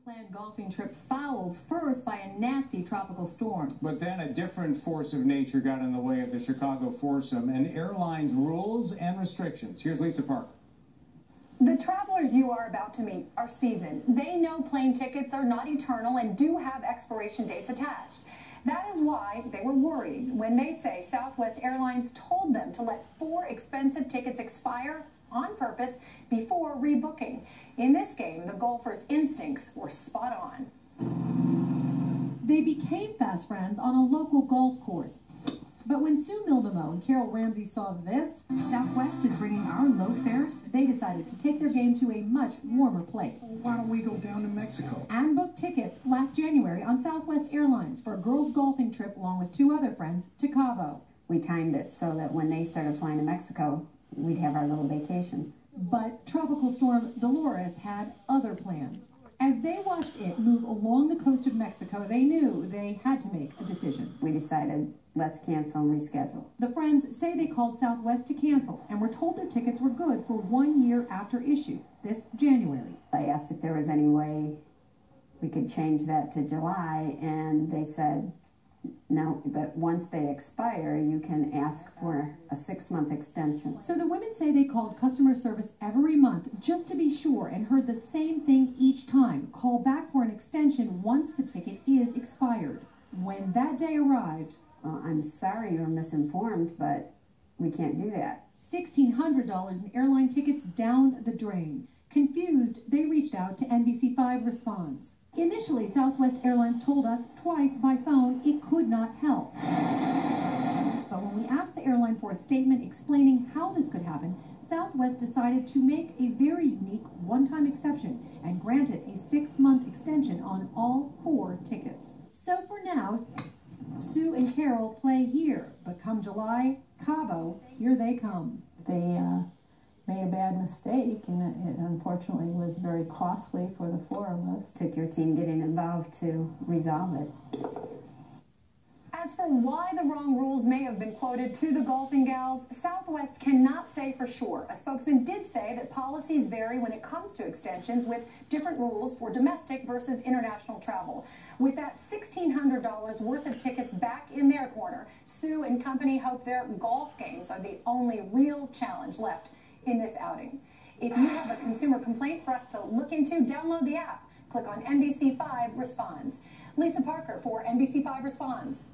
Planned golfing trip fouled first by a nasty tropical storm. But then a different force of nature got in the way of the Chicago foursome and airlines' rules and restrictions. Here's Lisa Parker. The travelers you are about to meet are seasoned. They know plane tickets are not eternal and do have expiration dates attached. That is why they were worried when they say Southwest Airlines told them to let 4 expensive tickets expire on purpose before rebooking. In this game, the golfers' instincts were spot on. They became fast friends on a local golf course. But when Sue Mildemo and Carol Ramsey saw this, Southwest is bringing our low fares, they decided to take their game to a much warmer place. Why don't we go down to Mexico? And booked tickets last January on Southwest Airlines for a girls' golfing trip along with 2 other friends to Cabo. We timed it so that when they started flying to Mexico, we'd have our little vacation. But Tropical Storm Dolores had other plans. As they watched it move along the coast of Mexico, they knew they had to make a decision. We decided, let's cancel and reschedule. The friends say they called Southwest to cancel and were told their tickets were good for 1 year after issue, this January. I asked if there was any way we could change that to July, and they said, no, but once they expire, you can ask for a 6-month extension. So the women say they called customer service every month just to be sure and heard the same thing each time. Call back for an extension once the ticket is expired. When that day arrived, well, I'm sorry you were misinformed, but we can't do that. $1,600 in airline tickets down the drain. Confused, they reached out to NBC5 Responds. Initially, Southwest Airlines told us twice by phone it could not help. But when we asked the airline for a statement explaining how this could happen, Southwest decided to make a very unique one-time exception and granted a 6-month extension on all 4 tickets. So for now, Sue and Carol play here, but come July, Cabo, here they come. They made a bad mistake, and it unfortunately was very costly for the 4 of us. Took your team getting involved to resolve it. As for why the wrong rules may have been quoted to the golfing gals, Southwest cannot say for sure. A spokesman did say that policies vary when it comes to extensions, with different rules for domestic versus international travel. With that $1,600 worth of tickets back in their corner, Sue and company hope their golf games are the only real challenge left in this outing. If you have a consumer complaint for us to look into, download the app. Click on NBC5 Responds. Lisa Parker for NBC5 Responds.